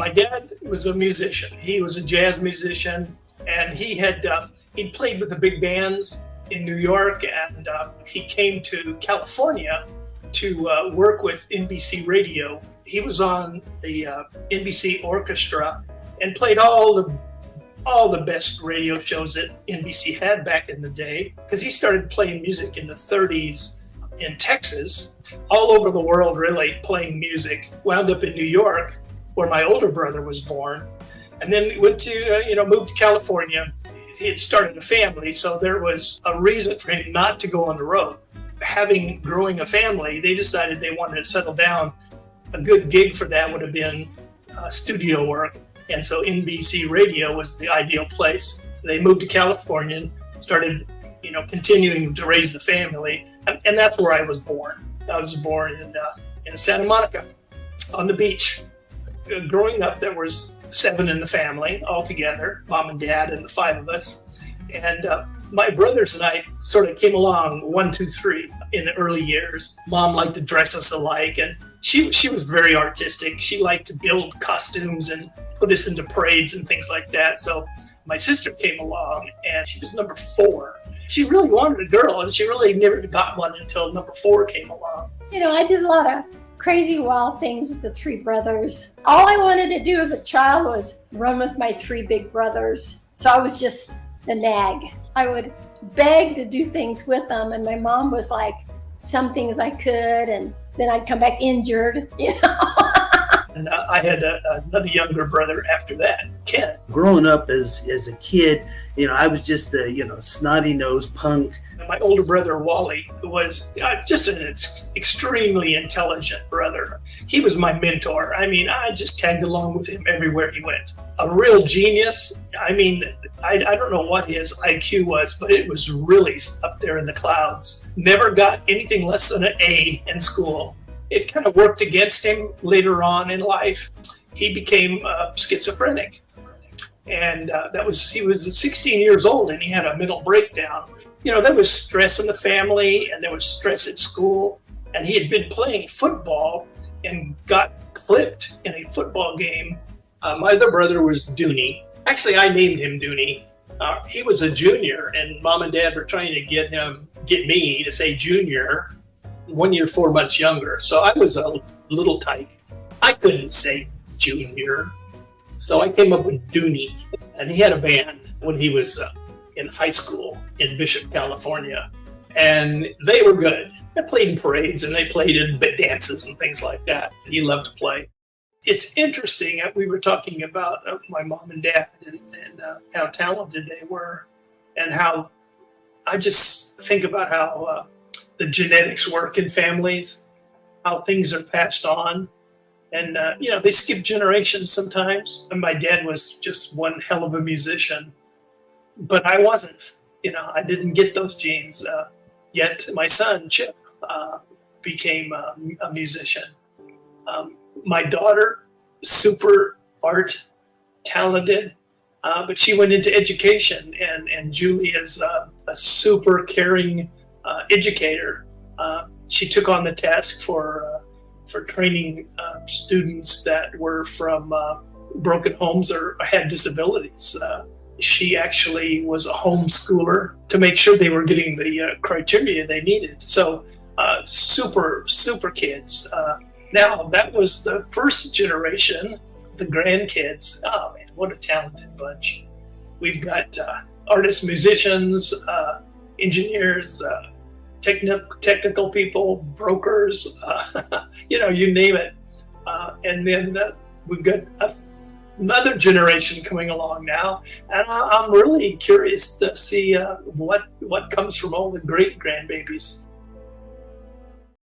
My dad was a musician. He was a jazz musician, and he'd played with the big bands in New York, and he came to California to work with NBC Radio. He was on the NBC orchestra and played all the best radio shows that NBC had back in the day, because he started playing music in the 30s in Texas, all over the world really playing music. Wound up in New York, where my older brother was born, and then went to moved to California. He had started a family, so there was a reason for him not to go on the road. Growing a family, they decided they wanted to settle down. A good gig for that would have been studio work, and so NBC Radio was the ideal place. So they moved to California and started, continuing to raise the family, and that's where I was born. I was born in Santa Monica, on the beach. Growing up, there was 7 in the family altogether, mom and dad and the 5 of us. And my brothers and I sort of came along 1, 2, 3 in the early years. Mom liked to dress us alike, and she was very artistic. She liked to build costumes and put us into parades and things like that. So my sister came along, and she was number 4. She really wanted a girl, and she really never got one until number 4 came along. I did a lot of crazy, wild things with the 3 brothers. All I wanted to do as a child was run with my 3 big brothers. So I was just the nag. I would beg to do things with them, and my mom was like, some things I could, and then I'd come back injured, And I had another younger brother after that, Ken. Growing up as a kid, I was just the, snotty-nosed punk. And my older brother, Wally, was just an extremely intelligent brother. He was my mentor. I just tagged along with him everywhere he went. A real genius. I don't know what his IQ was, but it was really up there in the clouds. Never got anything less than an A in school. It kind of worked against him later on in life. He became schizophrenic. And he was 16 years old, and he had a mental breakdown. There was stress in the family, and there was stress at school. And he had been playing football and got clipped in a football game. My other brother was Dooney. Actually, I named him Dooney. He was a junior, and mom and dad were trying to get me to say junior, 1 year, 4 months younger. So I was a little tyke. I couldn't say junior. So I came up with Dooney, and he had a band when he was in high school in Bishop, California, and they were good. They played in parades, and they played in dances and things like that. He loved to play. It's interesting, we were talking about my mom and dad and how talented they were, and how I just think about how the genetics work in families, how things are passed on. And, they skip generations sometimes. And my dad was just one hell of a musician, but I wasn't. I didn't get those genes. Yet my son, Chip, became a musician. My daughter, super art talented, but she went into education, and Julie is a super caring educator. She took on the task for training students that were from broken homes or had disabilities. She actually was a homeschooler to make sure they were getting the criteria they needed. So super kids. Now that was the first generation, the grandkids. Oh man, what a talented bunch. We've got artists, musicians, engineers, technical people, brokers, you name it. And then we've got another generation coming along now. And I'm really curious to see what comes from all the great grandbabies.